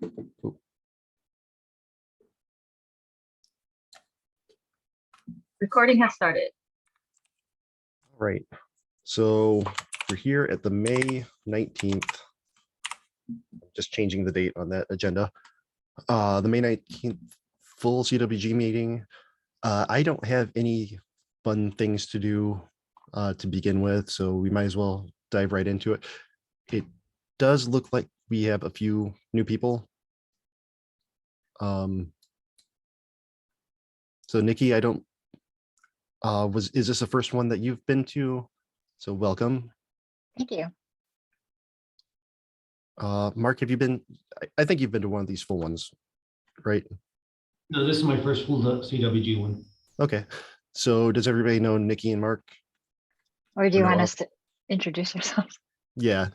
Cool. Recording has started. All right. So we're here at the May 19th. Just changing the date on that agenda. The May 19th full CWG meeting. I don't have any fun things to do to begin with, so we might as well dive right into it. It does look like we have a few new people. So Nikki, I don't, is this the first one that you've been to? So welcome. Thank you. Mark, have you been, I think you've been to one of these full ones, right? No, this is my first full CWG one. Okay. So does everybody know Nikki and Mark? Or do you No, want us to introduce ourselves? Yeah.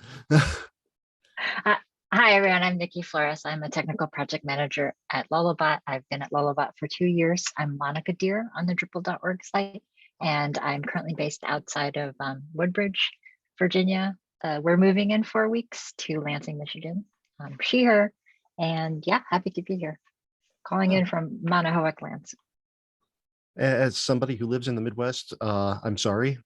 Hi, everyone. I'm Nikki Flores. I'm a technical project manager at Lullabot. I've been at Lullabot for 2 years. I'm Monica Deer on the Drupal.org site, and I'm currently based outside of Woodbridge, Virginia. We're moving in 4 weeks to Lansing, Michigan. She, her, and yeah, happy to be here. Calling in from Monohoic lands. As somebody who lives in the Midwest, I'm sorry.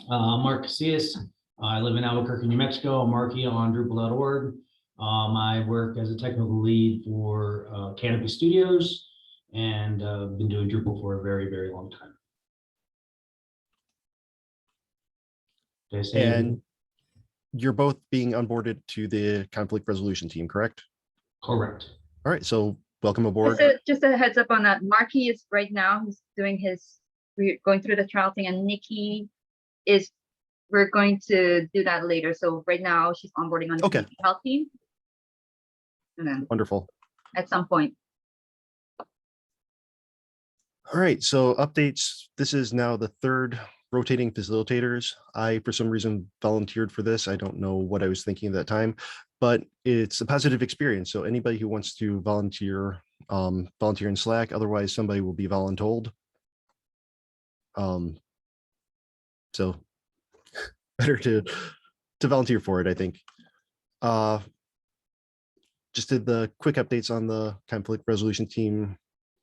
Mark Casillas. I live in Albuquerque, New Mexico. I'm Marky on Drupal.org. I work as a technical lead for Canopy Studios and been doing Drupal for a very, very long time. Did I say And anything? you're both being onboarded to the conflict resolution team, correct? Correct. All right, so welcome aboard. Just a heads up on that. Marky is right now, he's doing we're going through the trial thing, and Nikki is, we're going to do that later. So right now she's onboarding on the Okay. community health team. And then Wonderful. at some point. All right, so updates. This is now the third rotating facilitators. I, for some reason, volunteered for this. I don't know what I was thinking at that time, but it's a positive experience. So anybody who wants to volunteer, volunteer in Slack, otherwise somebody will be voluntold. So better to volunteer for it, I think. Just did the quick updates on the conflict resolution team,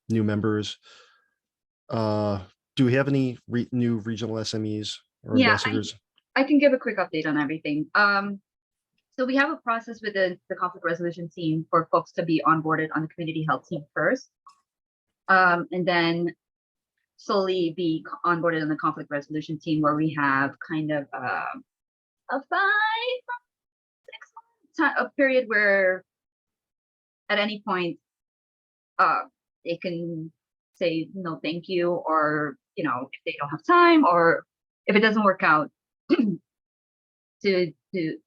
new members. Do we have any new regional SMEs or ambassadors? I can give a quick update on everything. So we have a process within the conflict resolution team for folks to be onboarded on the community health team first, and then slowly be onboarded on the conflict resolution team, where we have kind of a 5 6 month a period where at any point they can say no thank you, or if they don't have time, or if it doesn't work out to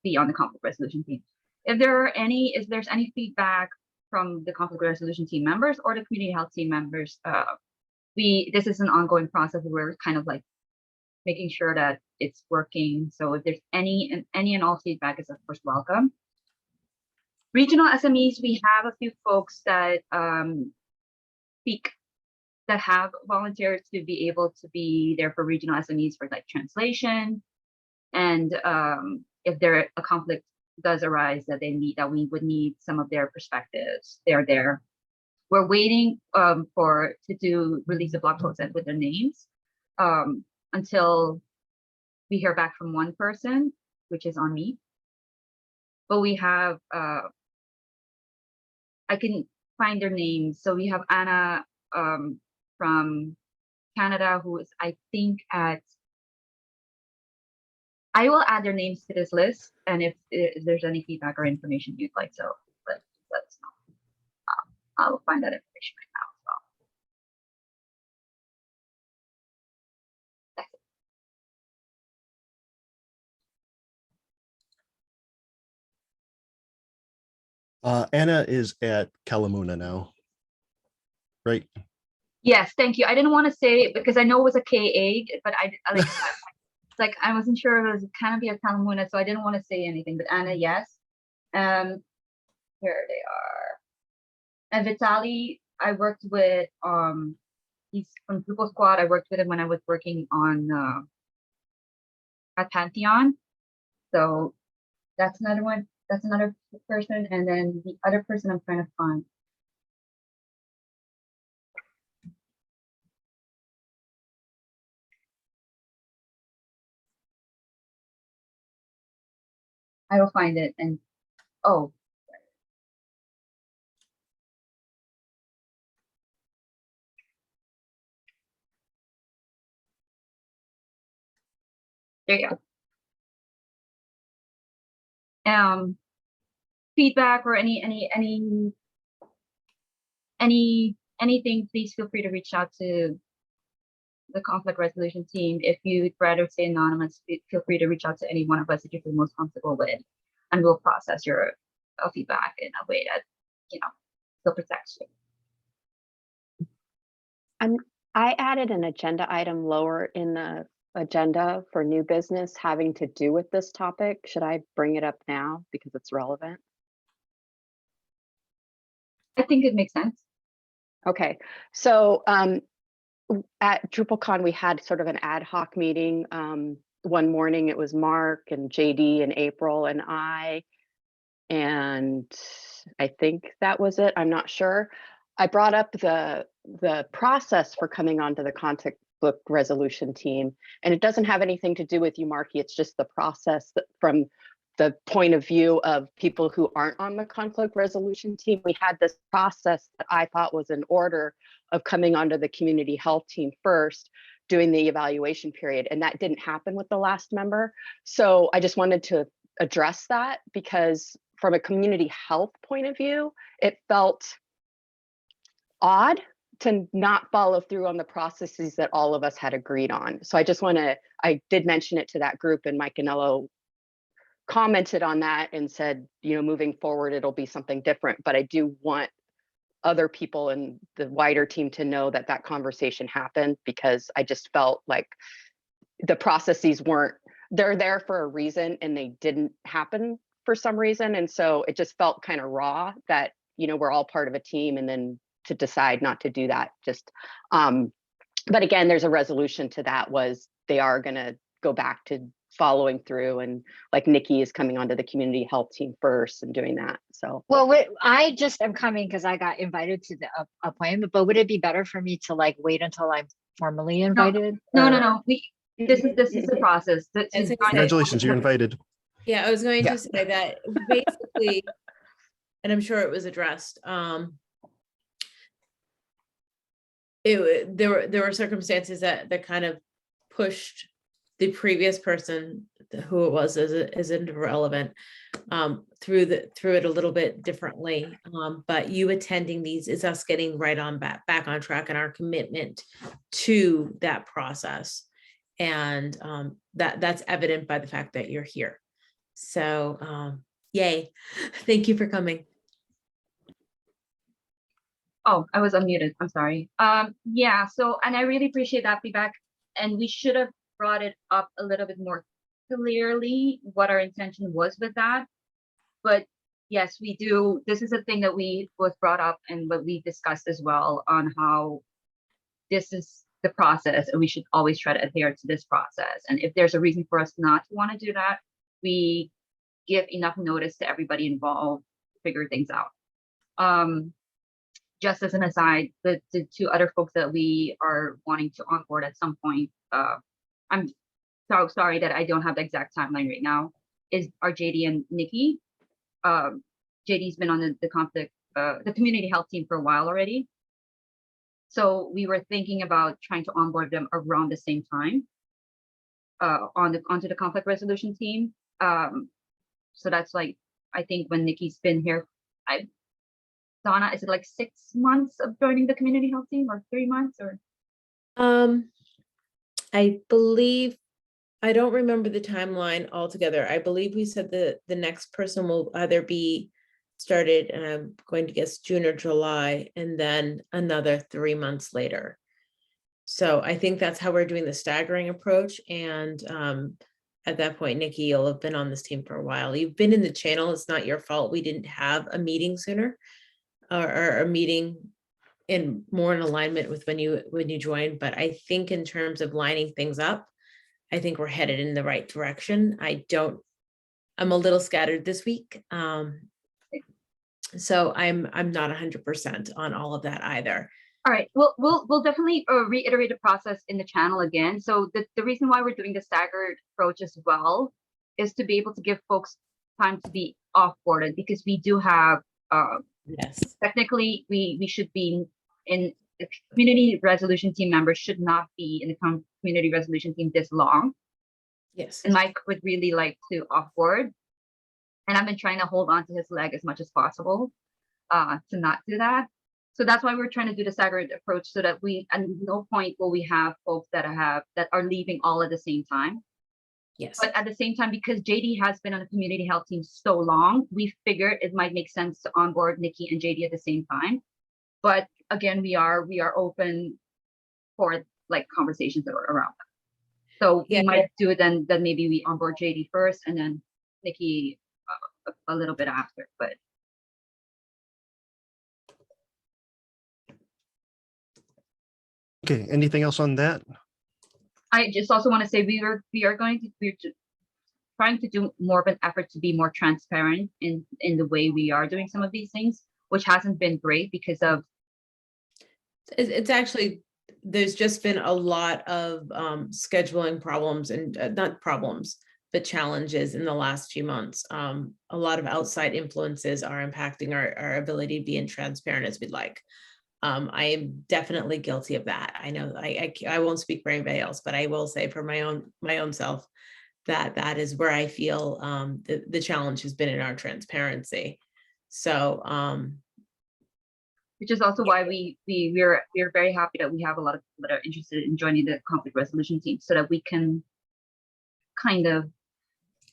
be on the conflict resolution team. If there's any feedback from the conflict resolution team members or the community health team members, this is an ongoing process where we're kind of like making sure that it's working. So if there's any and all feedback is of course welcome. Regional SMEs, we have a few folks that that have volunteered to be able to be there for regional SMEs for like translation, and if a conflict does arise that we would need some of their perspectives, they're there. We're waiting to release a blog post with their names until we hear back from one person, which is on me. But we have I can find their names. So we have Anna from Canada, who is, I think, I will add their names to this list, and if there's any feedback or information you'd like, so let us know. I will find that information right now as well. That's it. Anna is at Kalamuna now, right? Yes, thank you. I didn't want to say it because I know it was a KA, but I wasn't sure if it was Canopy or Kalamuna, so I didn't want to say anything. But Anna, yes. Here they are. And Vitaly, I worked with. He's from Drupal Squad. I worked with him when I was working on at Pantheon. So That's another one. That's another person. And then the other person I'm trying to find. I will find it. And oh, there you go. Feedback or anything, please feel free to reach out to the conflict resolution team. If you'd rather stay anonymous, feel free to reach out to any one of us that you feel most comfortable with, and we'll process your feedback in a way that, you know, still protects you. I added an agenda item lower in the agenda for new business having to do with this topic. Should I bring it up now because it's relevant? I think it makes sense. Okay, so at Drupalcon, we had sort of an ad hoc meeting. One morning it was Mark and JD and April and I think that was it. I'm not sure. I brought up the process for coming onto the conflict resolution team, and it doesn't have anything to do with you, Marky. It's just the process that from the point of view of people who aren't on the conflict resolution team. We had this process that I thought was in order of coming onto the community health team first, doing the evaluation period, and that didn't happen with the last member. So I just wanted to address that because from a community health point of view, it felt odd to not follow through on the processes that all of us had agreed on. So I just I did mention it to that group, and Mike Anello commented on that and said, you know, moving forward, it'll be something different. But I do want other people in the wider team to know that that conversation happened, because I just felt like the processes they're there for a reason and they didn't happen for some reason. And so it just felt kind of raw that, you know, we're all part of a team and then to decide not to do that. But again, there's a resolution to that, was they are going to go back to following through, and like Nikki is coming onto the community health team first and doing that. So Well, I just am coming because I got invited to the appointment, but would it be better for me to like wait until I'm formally invited? No. This is the process. Congratulations, you're invited. Yeah, I was going Yeah. to say that basically, and I'm sure it was addressed. There were circumstances that kind of pushed the previous person, who it was as irrelevant, through it a little bit differently. But you attending these is us getting right on back on track and our commitment to that process. And that's evident by the fact that you're here. So yay. Thank you for coming. Oh, I was unmuted. I'm sorry. Yeah, so, and I really appreciate that feedback. And we should have brought it up a little bit more clearly what our intention was with that. But yes, we do. This is a thing that was brought up and what we discussed as well, on how this is the process and we should always try to adhere to this process. And if there's a reason for us not to want to do that, we give enough notice to everybody involved to figure things out. Just as an aside, the two other folks that we are wanting to onboard at some point, I'm so sorry that I don't have the exact timeline right now, are JD and Nikki. JD's been on the community health team for a while already. So we were thinking about trying to onboard them around the same time onto the conflict resolution team. So that's like, I think when Nikki's been here, Donna, is it like 6 months of joining the community health team, or 3 months, or? I believe, I don't remember the timeline altogether. I believe we said the next person will either be started, and I'm going to guess June or July, and then another 3 months later. So I think that's how we're doing the staggering approach. And at that point, Nikki, you'll have been on this team for a while. You've been in the channel. It's not your fault we didn't have a meeting sooner, or a meeting more in alignment with when you joined. But I think in terms of lining things up, I think we're headed in the right direction. I don't I'm a little scattered this week. So I'm not 100% on all of that either. All right, we'll definitely reiterate the process in the channel again. So the reason why we're doing the staggered approach as well is to be able to give folks time to be off-boarded, because we do have Yes. technically we should be in the community resolution team members should not be in the community resolution team this long. Yes. And Mike would really like to off-board, and I've been trying to hold on to his leg as much as possible to not do that. So that's why we're trying to do the staggered approach, so that we, at no point will we have folks that are leaving all at the same time. Yes. But at the same time, because JD has been on the community health team so long, we figured it might make sense to onboard Nikki and JD at the same time. But again, we are open for like conversations that are around that. So Yeah. we might do it then maybe we onboard JD first and then Nikki a little bit after. But Okay, anything else on that? I just also want to say we're trying to do more of an effort to be more transparent in the way we are doing some of these things, which hasn't been great because of It's actually, there's just been a lot of scheduling problems and not problems, but challenges in the last few months. A lot of outside influences are impacting our ability to be as transparent as we'd like. I am definitely guilty of that. I know I won't speak for anybody else, but I will say for my own self that is where I feel the challenge has been in our transparency. So which is also why we're very happy that we have a lot of people that are interested in joining the conflict resolution team, so that we can kind of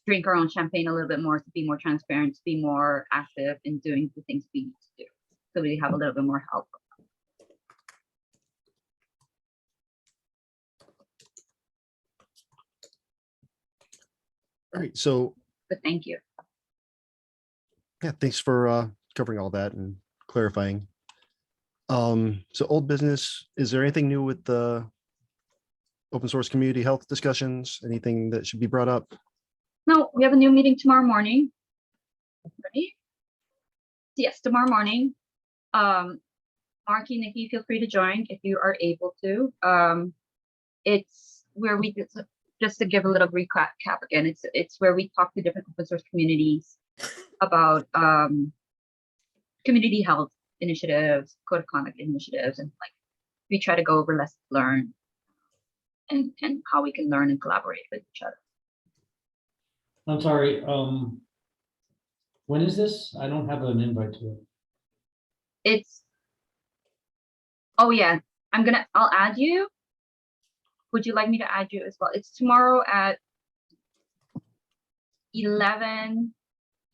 drink our own champagne a little bit more, to be more transparent, to be more active in doing the things we need to do, so we have a little bit more help. All right, so But thank you. yeah, thanks for covering all that and clarifying. So old business, is there anything new with the open source community health discussions? Anything that should be brought up? No, we have a new meeting tomorrow morning. Ready? Yes, tomorrow morning. Marky, Nikki, feel free to join if you are able to. It's where we just to give a little recap again. It's where we talk to different open source communities about community health initiatives, code of conduct initiatives, and like we try to go over lessons learned and how we can learn and collaborate with each other. I'm sorry, when is this? I don't have an invite to it. It's, oh yeah, I'll add you. Would you like me to add you as well? It's tomorrow at 11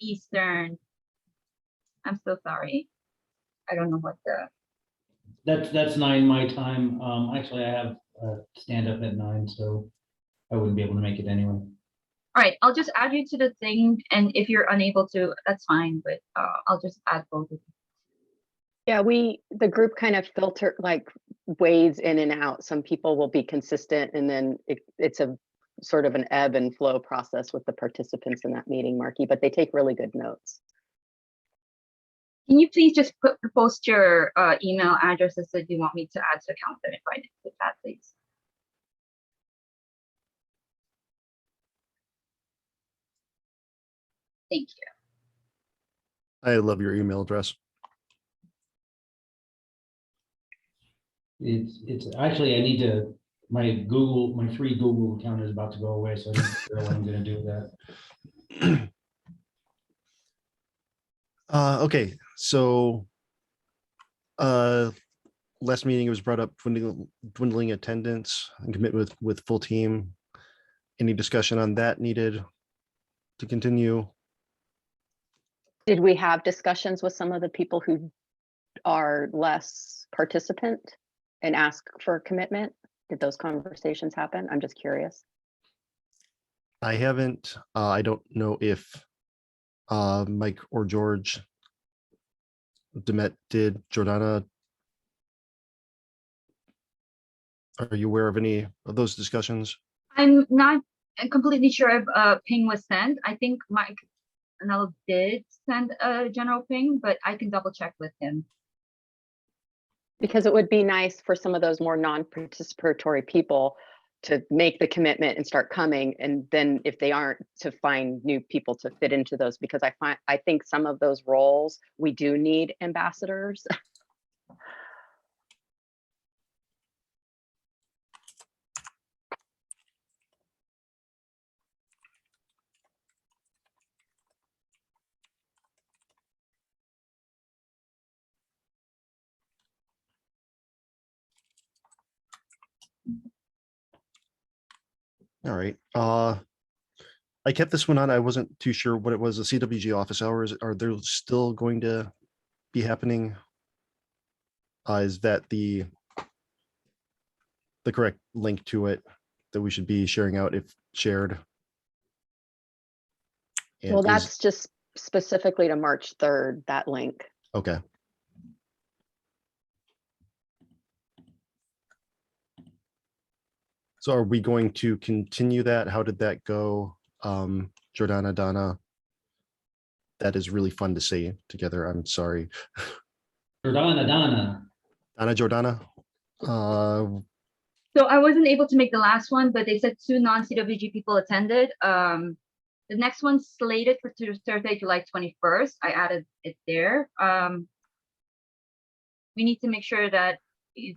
Eastern. I'm so sorry. I don't know what the, That's 9 my time. Actually, I have a stand up at 9, so I wouldn't be able to make it anyway. all right, I'll just add you to the thing. And if you're unable to, that's fine, but I'll just add both of you. Yeah, the group kind of filter, like waves in and out. Some people will be consistent, and then it's a sort of an ebb and flow process with the participants in that meeting, Marky, but they take really good notes. Can you please just post your email addresses that you want me to add to the account and invite it with that, please? Thank you. I love your email address. It's actually, I need to, my free Google account is about to go away, so I don't know what I'm gonna do with that. Okay, so last meeting it was brought up dwindling attendance and commitment with full team. Any discussion on that needed to continue? Did we have discussions with some of the people who are less participant and ask for a commitment? Did those conversations happen? I'm just curious. I haven't. I don't know if Mike or George Demet did. Jordana, are you aware of any of those discussions? I'm not completely sure if ping was sent. I think Mike Anello did send a general ping, but I can double check with him. Because it would be nice for some of those more non-participatory people to make the commitment and start coming. And then if they aren't, to find new people to fit into those, because I think some of those roles, we do need ambassadors. All right. I kept this one on. I wasn't too sure what it was. The CWG office hours, are they still going to be happening? Is that the correct link to it that we should be sharing out if shared? And Well, is- that's just specifically to March 3rd, that link. okay. So are we going to continue that? How did that go? Jordana, Donna, that is really fun to say together. I'm sorry. Donna. Donna, Jordana. So I wasn't able to make the last one, but they said 2 non-CWG people attended. The next one's slated for Thursday, July 21st. I added it there. We need to make sure that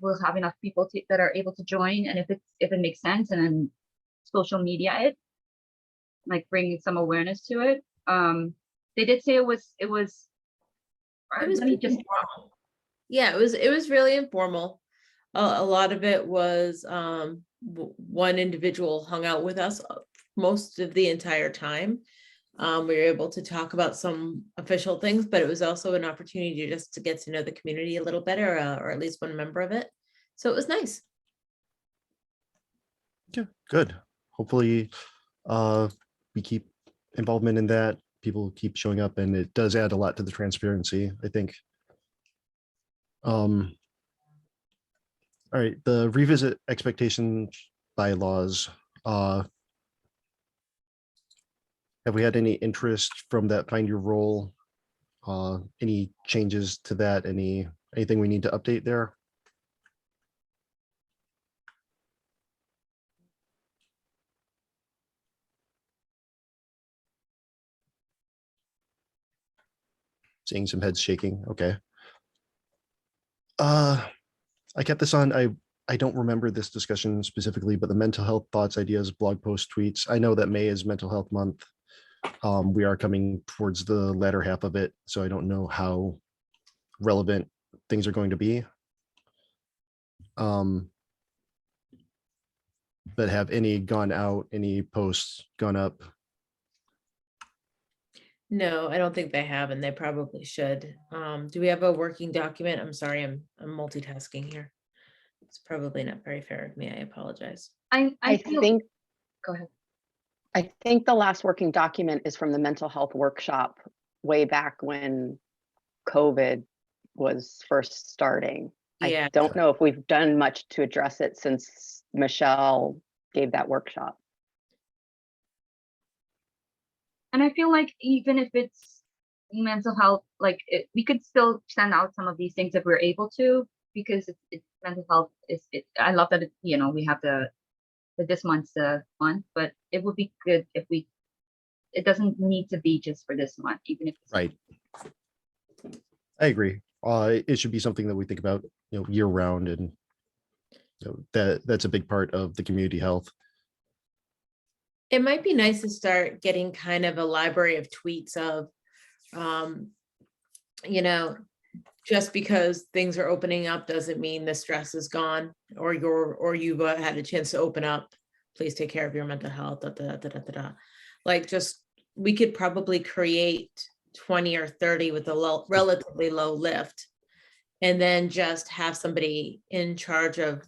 we'll have enough people that are able to join, and if it makes sense, and then social media it, like bringing some awareness to it. They did say it was It was let me just informal. Yeah, it was really informal. A lot of it was one individual hung out with us most of the entire time. We were able to talk about some official things, but it was also an opportunity just to get to know the community a little better, or at least one member of it. So it was nice. Yeah, good. Hopefully, we keep involvement in that. People keep showing up, and it does add a lot to the transparency, I think. All right, the revisit expectations bylaws. Have we had any interest from that find your role? Any changes to that? Anything we need to update there? Seeing some heads shaking. Okay. I kept this on. I don't remember this discussion specifically, but the mental health thoughts, ideas, blog post, tweets. I know that May is Mental Health Month. We are coming towards the latter half of it, so I don't know how relevant things are going to be. But have any gone out, any posts gone up? No, I don't think they have, and they probably should. Do we have a working document? I'm sorry, I'm multitasking here. It's probably not very fair of me. I apologize. I feel, think go ahead. I think the last working document is from the mental health workshop way back when COVID was first starting. Yeah. I don't know if we've done much to address it since Michelle gave that workshop. And I feel like even if it's mental health, like we could still send out some of these things if we're able to, because it's mental health is it. I love that we have the this month's month, but it would be good if it doesn't need to be just for this month, even if it's Right. I agree. It should be something that we think about, year round, and that's a big part of the community health. It might be nice to start getting kind of a library of tweets of, just because things are opening up doesn't mean the stress is gone, or you've had a chance to open up. Please take care of your mental health. Da, da, da, da, da, da. Like, just we could probably create 20 or 30 with a relatively low lift, and then just have somebody in charge of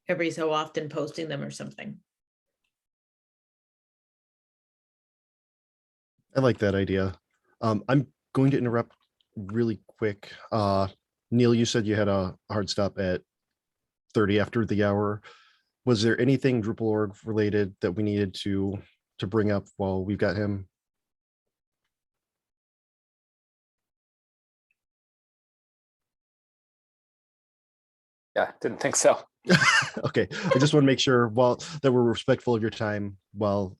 every so often posting them or something. I like that idea. I'm going to interrupt really quick. Neil, you said you had a hard stop at 30 after the hour. was there anything Drupal org related that we needed to bring up while we've got him? Yeah, didn't think so. Okay, I just want to make sure that we're respectful of your time while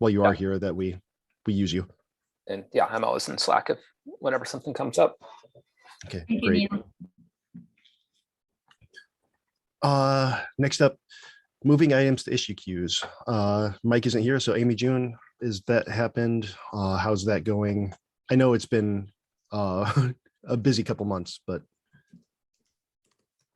you are Yeah. here, that we use you. And yeah, I'm always in Slack if whenever something comes up. Okay, Thank you, great. Neil. Next up, moving items to issue queues. Mike isn't here, so Amy June, is that happened? How's that going? I know it's been a busy couple months, but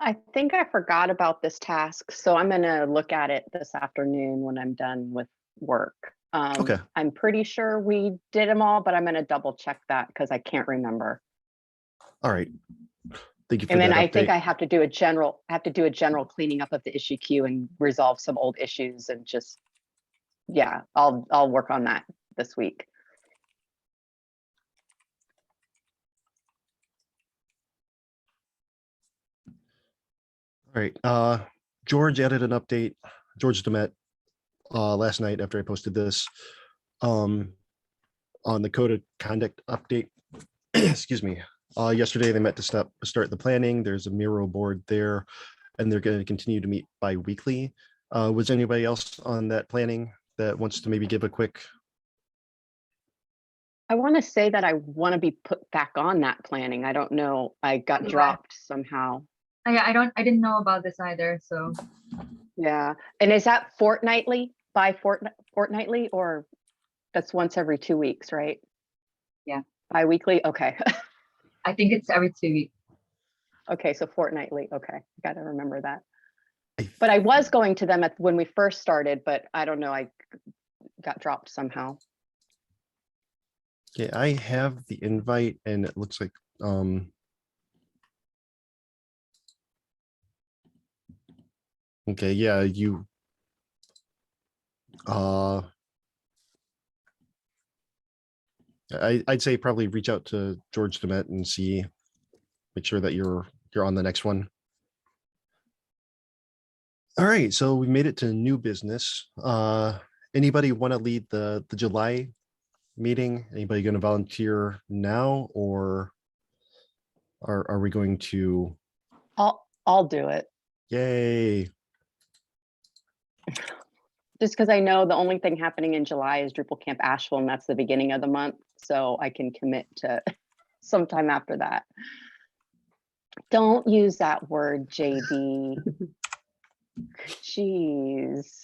I think I forgot about this task, so I'm gonna look at it this afternoon when I'm done with work. Okay. I'm pretty sure we did them all, but I'm gonna double check that because I can't remember. all right. Thank you for And then that I think update. I have to do a general cleaning up of the issue queue and resolve some old issues and just, yeah, I'll work on that this week. All right. George added an update. George Demet last night after I posted this on the code of conduct update. Excuse me. Yesterday they met to start the planning. There's a Miro board there, and they're going to continue to meet bi-weekly. Was anybody else on that planning that wants to maybe give a quick? I want to say that I want to be put back on that planning. I don't know. I got Yeah. dropped somehow. I didn't know about this either, so Yeah. And is that fortnightly, fortnightly, or that's once every 2 weeks, right? Yeah. Bi-weekly? Okay. I think it's every 2 weeks. Okay, so fortnightly. Okay, got to remember that. I- But I was going to them when we first started, but I don't know, I got dropped somehow. Yeah, I have the invite, and it looks like okay, yeah, you I'd say probably reach out to George Demet and see, make sure that you're on the next one. All right, so we made it to new business. Anybody want to lead the July meeting? Anybody going to volunteer now, or are we going to? I'll do it. Yay. Just because I know the only thing happening in July is Drupal Camp Asheville, and that's the beginning of the month. So I can commit to sometime after that. Don't use that word, JD. Jeez.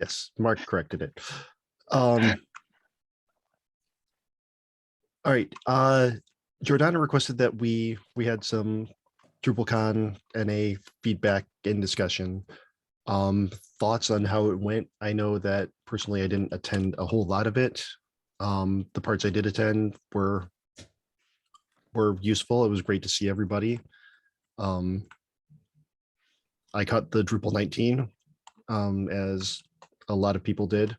Yes, Mark corrected it. All right. Jordana requested that we had some Drupalcon NA feedback and discussion. Thoughts on how it went. I know that personally I didn't attend a whole lot of it. The parts I did attend were useful. It was great to see everybody. I caught the Drupal 19 as a lot of people did.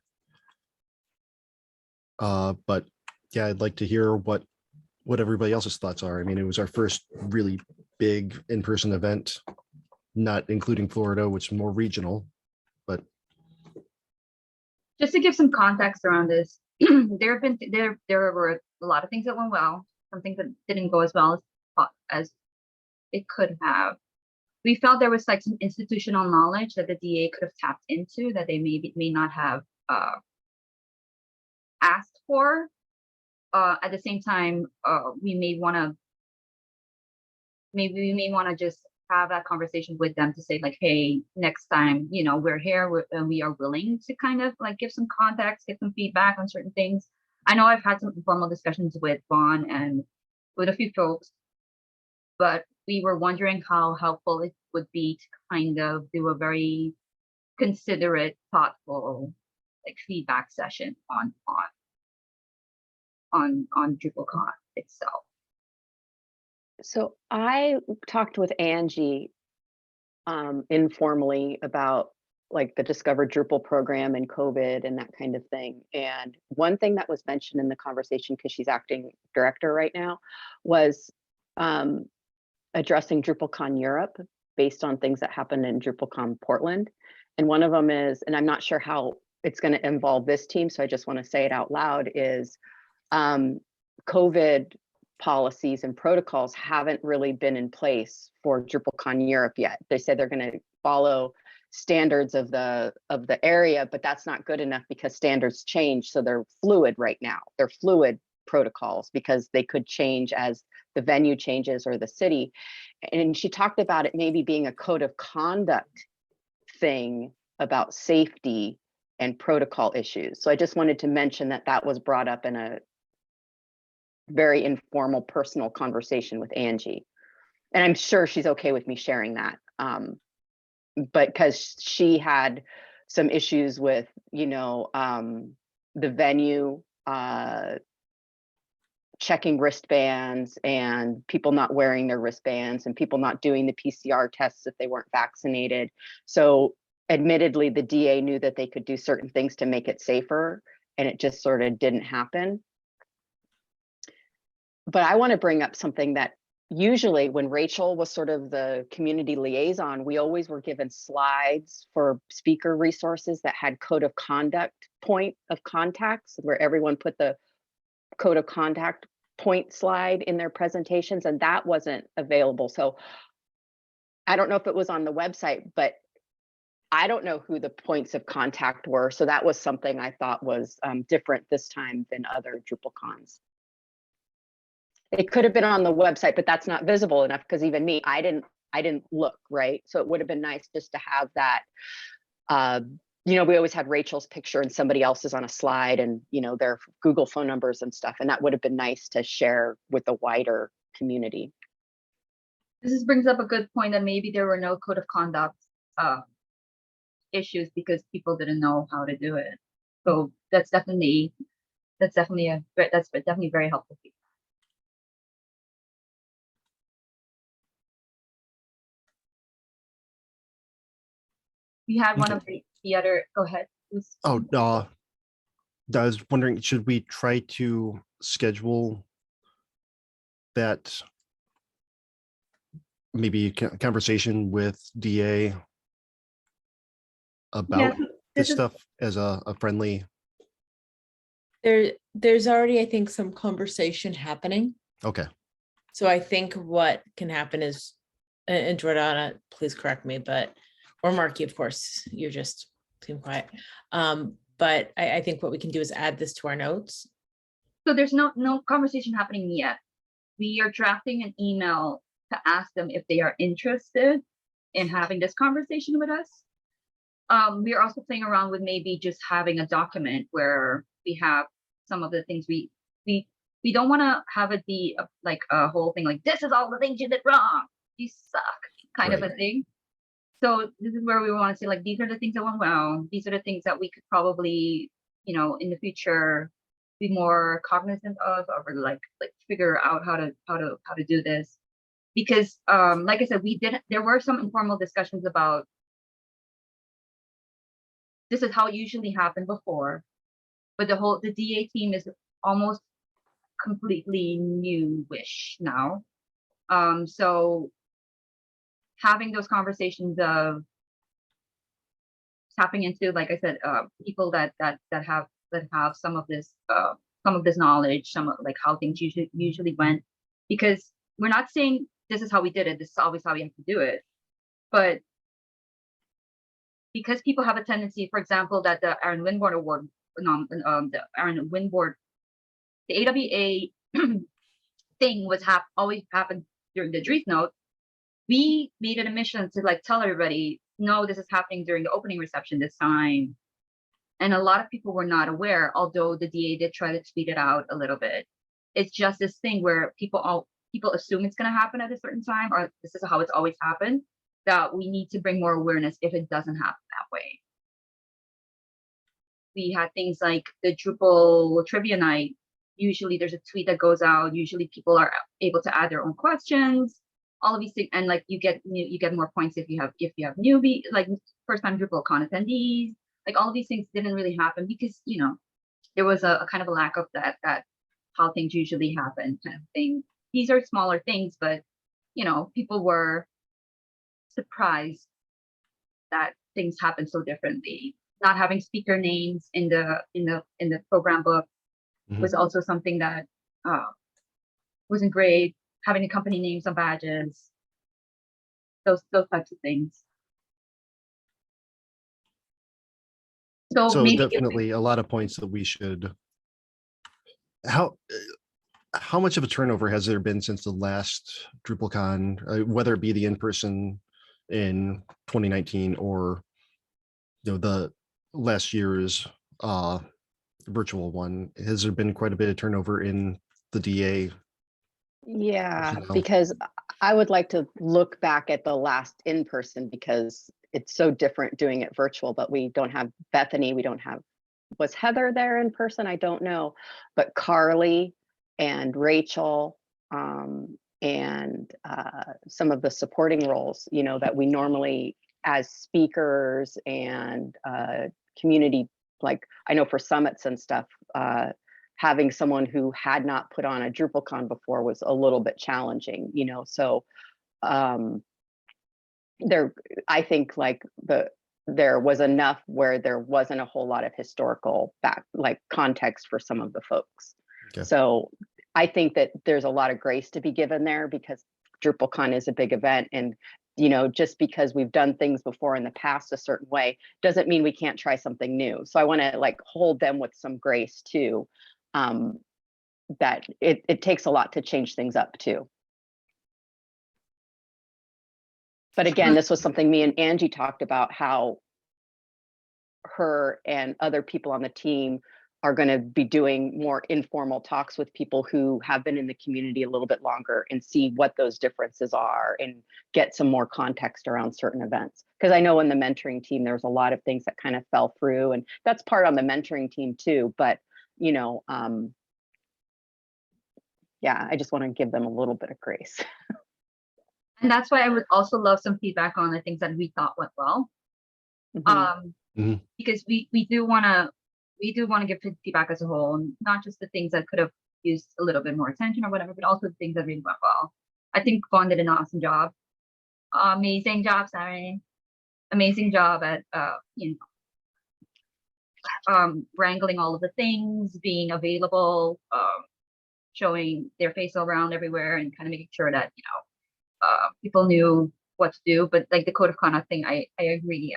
But yeah, I'd like to hear what everybody else's thoughts are. I mean, it was our first really big in-person event, not including Florida, which is more regional, but Just to give some context around this, there were a lot of things that went well, some things that didn't go as well as it could have. We felt there was like some institutional knowledge that the DA could have tapped into that they may not have asked for. At the same time, we may want to just have that conversation with them to say like, hey, next time, we're here and we are willing to kind of like give some context, get some feedback on certain things. I know I've had some informal discussions with Vaughn and with a few folks, but we were wondering how helpful it would be to kind of do a very considerate, thoughtful like feedback session on Drupalcon itself. So I talked with Angie informally about like the Discover Drupal program and COVID and that kind of thing. And one thing that was mentioned in the conversation, because she's acting director right now, was addressing DrupalCon Europe based on things that happened in DrupalCon Portland. And one of them is, and I'm not sure how it's going to involve this team, so I just want to say it out loud, is COVID policies and protocols haven't really been in place for DrupalCon Europe yet. They said they're going to follow standards of the area, but that's not good enough because standards change. So they're fluid right now. They're fluid protocols because they could change as the venue changes or the city. And she talked about it maybe being a code of conduct thing about safety and protocol issues. So I just wanted to mention that that was brought up in a very informal personal conversation with Angie. And I'm sure she's okay with me sharing that. But because she had some issues with, you know, the venue checking wristbands and people not wearing their wristbands and people not doing the PCR tests if they weren't vaccinated. So admittedly, the DA knew that they could do certain things to make it safer, and it just sort of didn't happen. But I want to bring up something that usually when Rachel was sort of the community liaison, we always were given slides for speaker resources that had code of conduct point of contacts, where everyone put the code of contact point slide in their presentations, and that wasn't available. So I don't know if it was on the website, but I don't know who the points of contact were. So that was something I thought was different this time than other DrupalCons. It could have been on the website, but that's not visible enough because even me, I didn't look, right? So it would have been nice just to have that. You know, we always had Rachel's picture and somebody else's on a slide and, you know, their Google phone numbers and stuff. And that would have been nice to share with the wider community. This brings up a good point that maybe there were no code of conduct issues because people didn't know how to do it. So that's definitely very helpful. We had one of the other, go ahead. Oh, I was wondering, should we try to schedule that maybe conversation with DA about this stuff as a friendly? There's already, I think, some conversation happening. Okay. So I think what can happen is, and Jordana, please correct me, but, or Marky, of course, you're just seem quiet. But I think what we can do is add this to our notes. So there's no conversation happening yet. We are drafting an email to ask them if they are interested in having this conversation with us. We are also playing around with maybe just having a document where we have some of the things we don't want to have it be like a whole thing like this is all the things you did wrong, you suck, kind of a thing. So this is where we want to say like these are the things that went well, these are the things that we could probably, you know, in the future be more cognizant of, or like figure out how to do this. Because like I said, there were some informal discussions about this is how it usually happened before, but the DA team is almost completely newish now. So having those conversations of tapping into, like I said, people that have some of this knowledge, some of like how things usually went, because we're not saying this is how we did it, this is always how we have to do it, but because people have a tendency, for example, that the Aaron Winborn Award, the Aaron Winborn, the AWA thing was always happened during the Dries note. We made it a mission to like tell everybody, no, this is happening during the opening reception this time. And a lot of people were not aware, although the DA did try to tweet it out a little bit. It's just this thing where people assume it's going to happen at a certain time, or this is how it's always happened, that we need to bring more awareness if it doesn't happen that way. We had things like the Drupal trivia night. Usually there's a tweet that goes out. Usually people are able to add their own questions, all of these things. And like you get more points if you have newbie, like first time Drupalcon attendees, like all of these things didn't really happen because, you know, there was a kind of a lack of that how things usually happen kind of thing. These are smaller things, but people were surprised that things happen so differently. Not having speaker names in the program book was also something that wasn't great. Having the company names on badges, those types of things. So maybe definitely a lot of points that we should. How much of a turnover has there been since the last DrupalCon, whether it be the in-person in 2019 or the last year's virtual one? Has there been quite a bit of turnover in the DA? Yeah, personnel? because I would like to look back at the last in-person because it's so different doing it virtual, but we don't have Bethany, was Heather there in person? I don't know, but Carly and Rachel and some of the supporting roles, that we normally as speakers and community, like I know for summits and stuff, having someone who had not put on a DrupalCon before was a little bit challenging, so I think there was enough where there wasn't a whole lot of historical context for some of the folks. Okay. So I think that there's a lot of grace to be given there because DrupalCon is a big event, and just because we've done things before in the past a certain way doesn't mean we can't try something new. So I want to hold them with some grace too, that it takes a lot to change things up too. But again, this was something me and Angie talked about, how her and other people on the team are going to be doing more informal talks with people who have been in the community a little bit longer and see what those differences are and get some more context around certain events. Because I know in the mentoring team, there's a lot of things that kind of fell through, and that's part on the mentoring team too. But, yeah, I just want to give them a little bit of grace. And that's why I would also love some feedback on the things that we thought went well. Because we do want to give feedback as a whole, and not just the things that could have used a little bit more attention or whatever, but also the things that really went well. I think Vaughn did an awesome job. Amazing job, Sarah. Amazing job at wrangling all of the things, being available, showing their face around everywhere, and kind of making sure that people knew what to do. But like the code of conduct thing, I agree.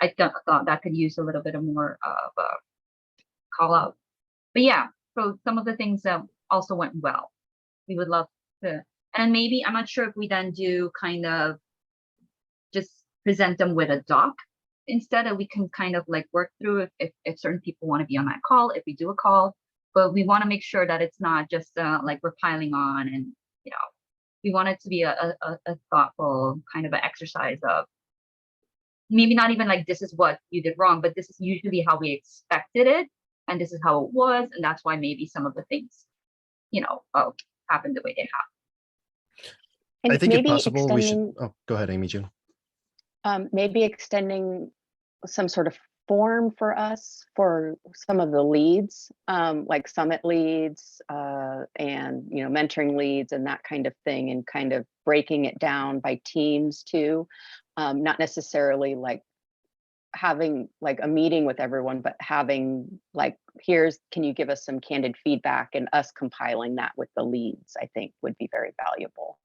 I thought that could use a little bit of more of a call out. But yeah, so some of the things also went well. We would love to, and maybe I'm not sure if we then do kind of just present them with a doc instead, of we can kind of work through if certain people want to be on that call, if we do a call. But we want to make sure that it's not just we're piling on, and we want it to be a thoughtful kind of an exercise of maybe not even this is what you did wrong, but this is usually how we expected it, and this is how it was, and that's why maybe some of the things happened the way they have. And I think if maybe possible, we should. Oh, go ahead, Amy June. Maybe extending some sort of form for us for some of the leads, like summit leads and mentoring leads and that kind of thing, and kind of breaking it down by teams too, not necessarily having a meeting with everyone, but having can you give us some candid feedback, and us compiling that with the leads, I think would be very valuable,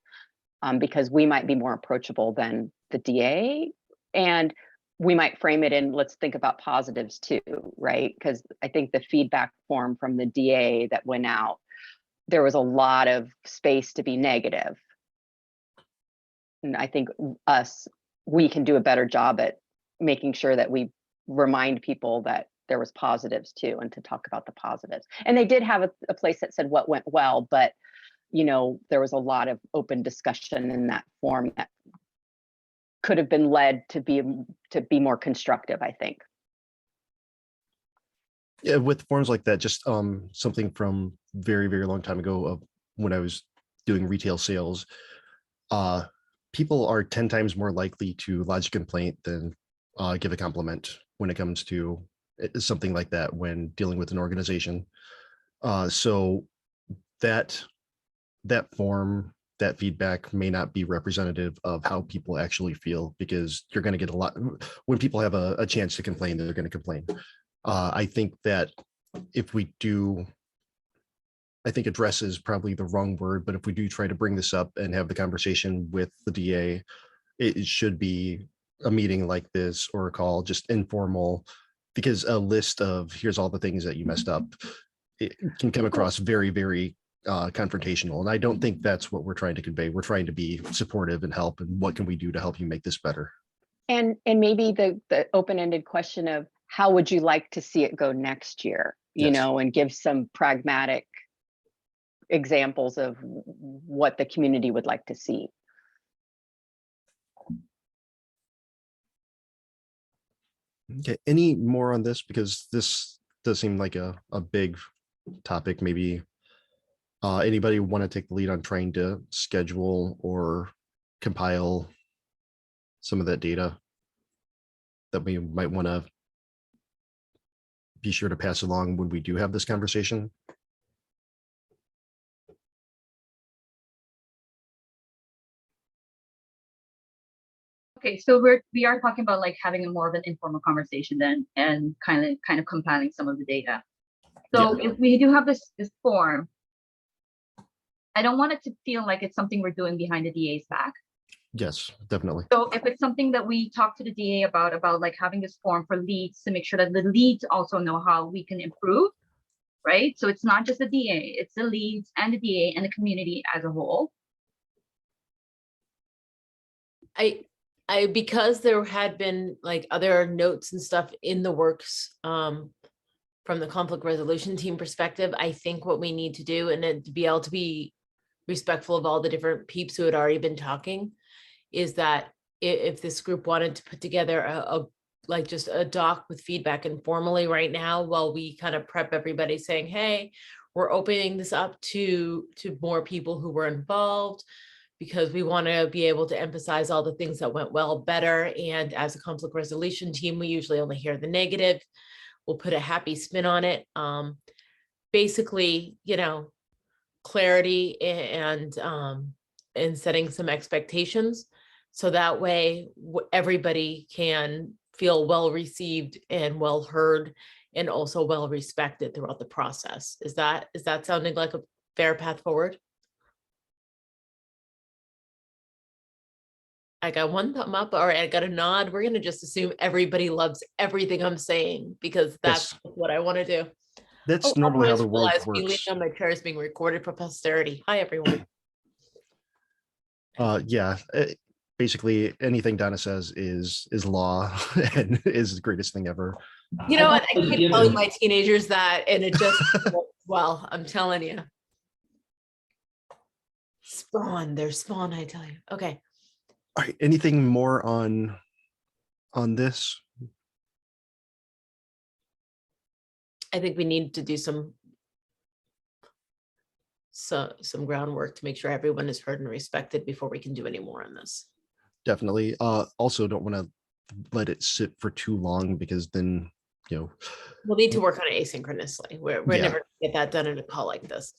because we might be more approachable than the DA, and we might frame it in, let's think about positives too, right? Because I think the feedback form from the DA that went out, there was a lot of space to be negative. And I think we can do a better job at making sure that we remind people that there was positives too, and to talk about the positives. And they did have a place that said what went well, but there was a lot of open discussion in that form that could have been led to be more constructive, I think. Yeah, with forms like that, just something from very, very long time ago of when I was doing retail sales, people are 10 times more likely to lodge a complaint than give a compliment when it comes to something like that when dealing with an organization. So that that form, that feedback may not be representative of how people actually feel, because you're going to get a lot when people have a chance to complain, they're going to complain. I think that if we do, I think address is probably the wrong word, but if we do try to bring this up and have the conversation with the DA, it should be a meeting like this or a call, just informal, because a list of here's all the things that you messed up, it can come across very, very confrontational. And I don't think that's what we're trying to convey. We're trying to be supportive and help. And what can we do to help you make this better? And maybe the open-ended question of how would you like to see it go next year, you Yes. know, and give some pragmatic examples of what the community would like to see. Okay, any more on this? Because this does seem like a big topic. Maybe anybody want to take the lead on trying to schedule or compile some of that data that we might want to be sure to pass along when we do have this conversation? Okay, so we are talking about like having a more of an informal conversation then, and kind of compiling some of the data. So if we do have this form, I don't want it to feel like it's something we're doing behind the DA's back. Yes, definitely. So if it's something that we talk to the DA about like having this form for leads to make sure that the leads also know how we can improve, right? So it's not just the DA, it's the leads and the DA and the community as a whole. Because there had been like other notes and stuff in the works from the conflict resolution team perspective, I think what we need to do, and then to be able to be respectful of all the different peeps who had already been talking, is that if this group wanted to put together like just a doc with feedback informally right now, while we kind of prep everybody saying, hey, we're opening this up to more people who were involved, because we want to be able to emphasize all the things that went well better. And as a conflict resolution team, we usually only hear the negative. We'll put a happy spin on it. Basically, you know, clarity and setting some expectations. So that way everybody can feel well received and well heard, and also well respected throughout the process. Is that sounding like a fair path forward? I got one thumb up. All right, I got a nod. We're going to just assume everybody loves everything I'm saying, because that's what I want to do. That's normally how the otherwise, world realize me works. leaning on my chair is being recorded for posterity. Hi, everyone. Yeah, basically anything Donna says is law and is the greatest thing ever. You know what? I was keep given- telling my teenagers that, and it just works well. I'm telling you. Spawn, they're spawn, I tell you. Okay. All right, anything more on this? I think we need to do some groundwork to make sure everyone is heard and respected before we can do any more on this. Definitely. Also don't want to let it sit for too long, because then, you know, We'll need to work on it asynchronously. We're Yeah. never gonna get that done in a call like this.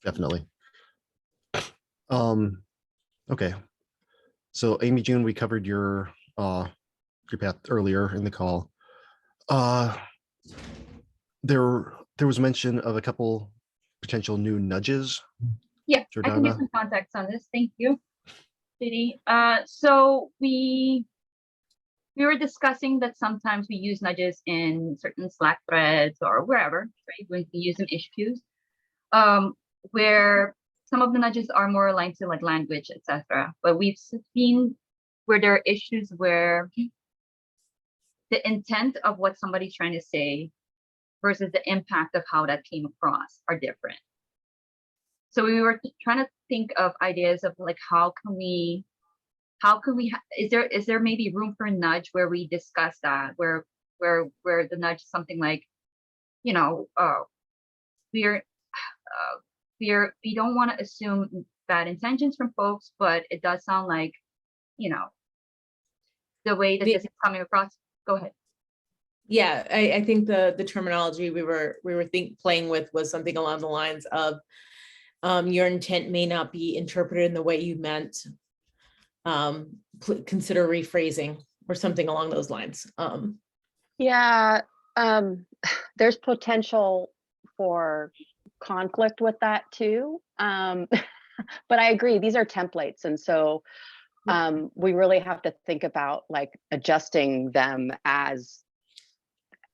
definitely. Okay. So Amy June, we covered your path earlier in the call. There was mention of a couple potential new nudges. Yeah, I can give Jordana? some context on this. Thank you, JD. So we were discussing that sometimes we use nudges in certain Slack threads or wherever, right? When we use them issues, where some of the nudges are more aligned to like language, etc. But we've seen where there are issues where the intent of what somebody's trying to say versus the impact of how that came across are different. So we were trying to think of ideas of like, how can we, is there maybe room for a nudge where we discuss that, where the nudge is something like, you know, we don't want to assume bad intentions from folks, but it does sound like, you know, the way that this is coming across. Go ahead. Yeah, I think the terminology we were playing with was something along the lines of your intent may not be interpreted in the way you meant. Consider rephrasing or something along those lines. Yeah, there's potential for conflict with that too. But I agree, these are templates. And so we really have to think about like adjusting them as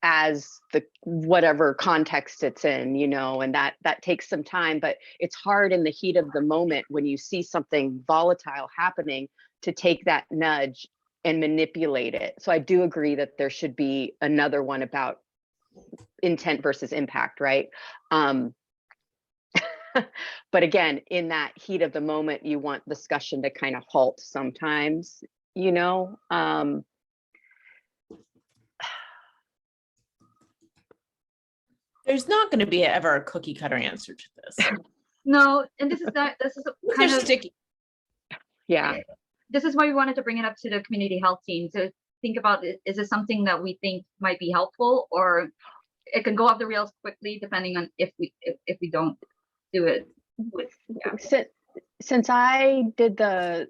the whatever context it's in, you know, and that takes some time, but it's hard in the heat of the moment when you see something volatile happening to take that nudge and manipulate it. So I do agree that there should be another one about intent versus impact, right? But again, in that heat of the moment, you want discussion to kind of halt sometimes, you know? There's not going to be ever a cookie cutter answer to this. No, and this is They're kind of sticky. Yeah, this is why we wanted to bring it up to the community health team to think about it. Is it something that we think might be helpful, or it can go off the rails quickly depending on if we don't do it with, yeah. since I did the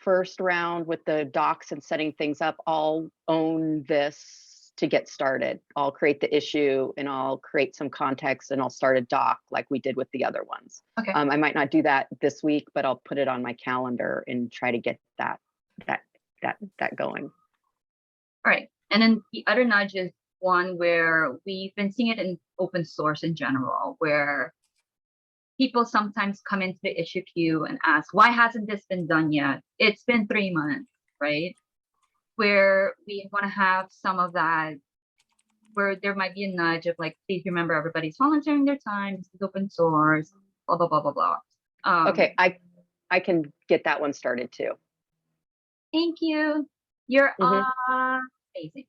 first round with the docs and setting things up, I'll own this to get started. I'll create the issue and I'll create some context and I'll start a doc like we did with the other ones. Okay. I might not do that this week, but I'll put it on my calendar and try to get that going. All right. And then the other nudge is one where we've been seeing it in open source in general, where people sometimes come into the issue queue and ask, why hasn't this been done yet? It's been 3 months, right? Where we want to have some of that, where there might be a nudge of like, please remember everybody's volunteering their time, this is open source, blah, blah, blah, blah, blah. Okay, I can get that one started too. Thank you. You're Mhm. amazing.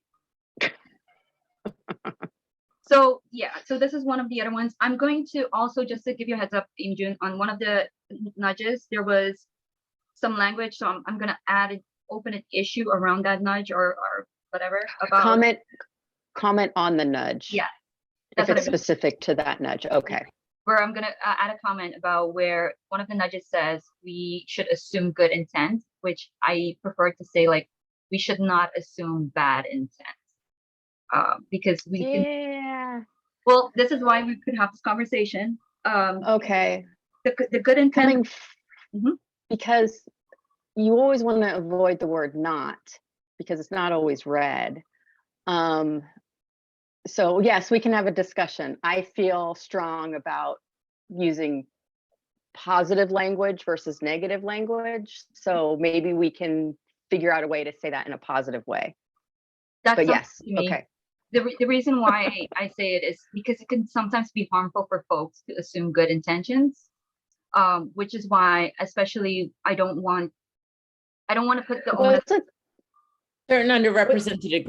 So yeah, so this is one of the other ones. I'm going to also, just to give you a heads up, in June, on one of the nudges, there was some language. So I'm going to add an open an issue around that nudge or whatever about Comment on the nudge. Yeah, If that's what it's I mean. specific to that nudge. Okay. Where I'm going to add a comment about where one of the nudges says we should assume good intent, which I prefer to say like we should not assume bad intent. Because we can, Yeah. well, this is why we could have this conversation. Okay. The good intent. Mhm. Because you always want to avoid the word not, because it's not always read. So yes, we can have a discussion. I feel strong about using positive language versus negative language. So maybe we can figure out a way to say that in a positive way. That's But yes, to me. okay. The reason why I say it is because it can sometimes be harmful for folks to assume good intentions, which is why, especially, I don't want to put the Well, onus. Certain underrepresented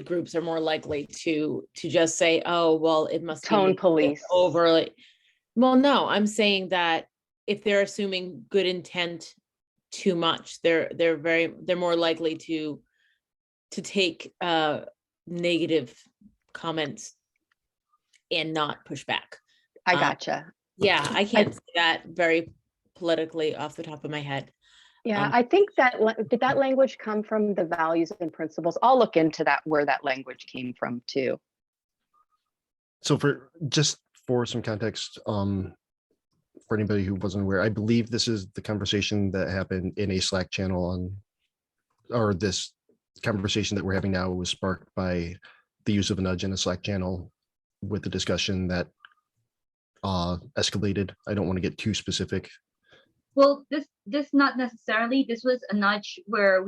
groups are more likely to just say, oh, well, it must be Tone police. overly. Well, no, I'm saying that if they're assuming good intent too much, they're more likely to take negative comments and not push back. I gotcha. Yeah, I can't say that very politically off the top of my head. Yeah, I think did that language come from the values and principles? I'll look into that, where that language came from too. So for some context, for anybody who wasn't aware, I believe this is the conversation that happened in a Slack channel or this conversation that we're having now was sparked by the use of a nudge in a Slack channel with the discussion that escalated. I don't want to get too specific. Well, this not necessarily. This was a nudge where I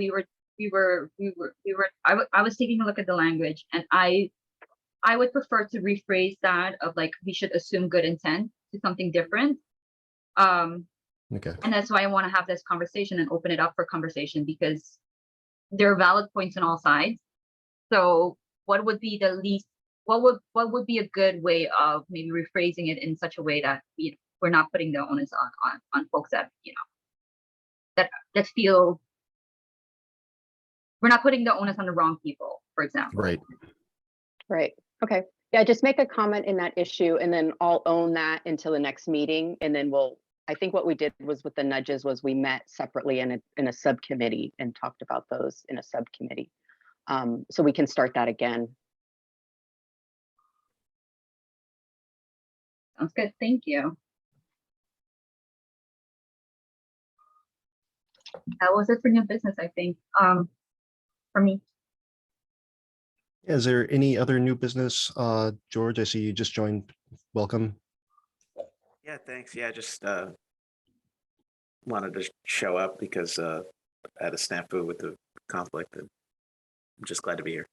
was taking a look at the language, and I would prefer to rephrase that of like we should assume good intent to something different. Okay. And that's why I want to have this conversation and open it up for conversation, because there are valid points on all sides. So what would be what would be a good way of maybe rephrasing it in such a way that we're not putting the onus on folks that that feel, we're not putting the onus on the wrong people, for example. Right. Right. Okay. Yeah, just make a comment in that issue and then I'll own that until the next meeting. And then I think what we did was with the nudges was we met separately in a subcommittee and talked about those in a subcommittee. So we can start that again. Sounds good. Thank you. That was it for new business, I think. For me. Is there any other new business? George, I see you just joined. Welcome. Yeah, thanks. Yeah, just wanted to show up because I had a snafu with the conflict, and I'm just glad to be here.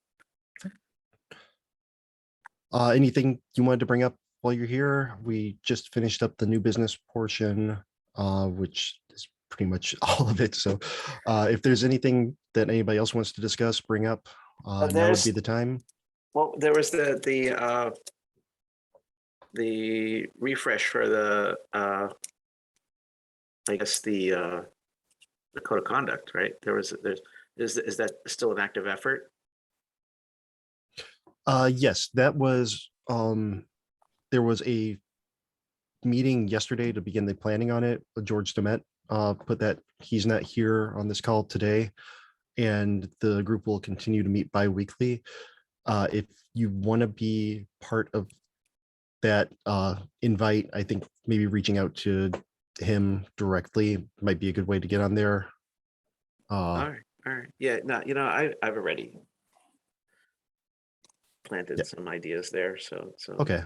Anything you wanted to bring up while you're here? We just finished up the new business portion, which is pretty much all of it. So if there's anything that anybody else wants to discuss, bring up, now would There's- be the time. Well, there was the refresh for the I guess the code of conduct, right? Is that still an active effort? Yes, that was, there was a meeting yesterday to begin the planning on it. George Demet put that he's not here on this call today, and the group will continue to meet bi-weekly. If you want to be part of that invite, I think maybe reaching out to him directly might be a good way to get on there. All right. Yeah, no, I've already planted Yeah. some ideas there, so. Okay.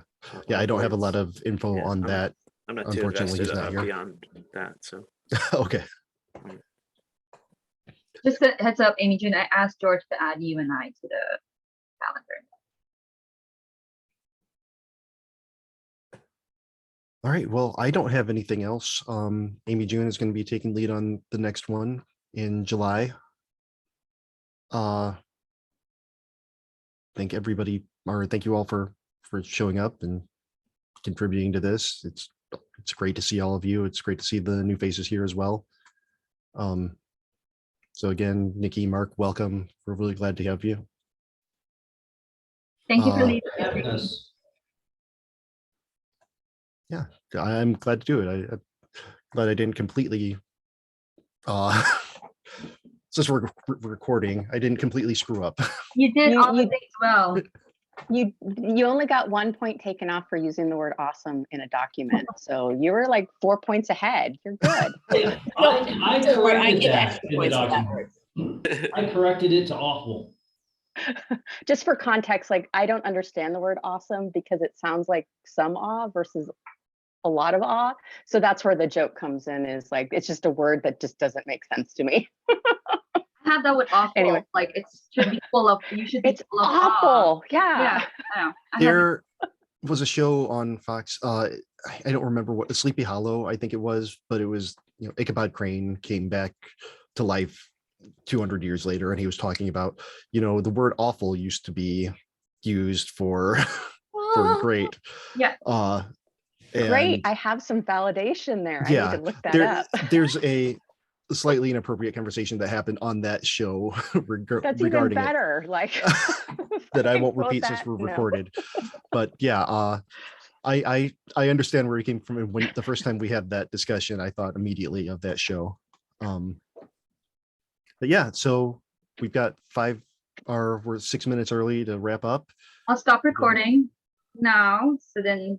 Yeah, I don't have a lot of info Yeah, on that. I'm not too Unfortunately, he's invested not here. beyond that, so. Okay. Just a heads up, Amy June, I asked George to add you and I to the calendar. All right. Well, I don't have anything else. Amy June is going to be taking lead on the next one in July. Thank you all for showing up and contributing to this. It's great to see all of you. It's great to see the new faces here as well. So again, Nikki, Mark, welcome. We're really glad to have you. Thank you for leading. Yes. Yeah, I'm glad to do it. I'm glad I didn't completely since we're recording, I didn't completely screw up. You did You- all the you- things well. You only got 1 point taken off for using the word awesome in a document. So you were like 4 points ahead. You're good. I Don't worry, I corrected get that extra in the points for that document. I corrected it to awful. Just for context, like I don't understand the word awesome because it sounds like some awe versus a lot of awe. So that's where the joke comes in, is like, it's just a word that just doesn't make sense to me. I have that with awful. Anyway. Like it should be full of. You should be It's full of awe. awful. Yeah. Yeah, I know. I have There was a show on Fox. I don't remember what, Sleepy Hollow, I think it was, but it was, Ichabod Crane came back to life 200 years later, and he was talking about, the word awful used to be used for for great. Yeah. Great. And I have some validation there. I Yeah, need to look that up. there's a slightly inappropriate conversation that happened on that show That's even regarding it better. Like that I won't quote repeat since that, we're no. recorded. But yeah, I understand where he came from. And when the first time we had that discussion, I thought immediately of that show. But yeah, so we've got we're 6 minutes early to wrap up. I'll stop recording now. So then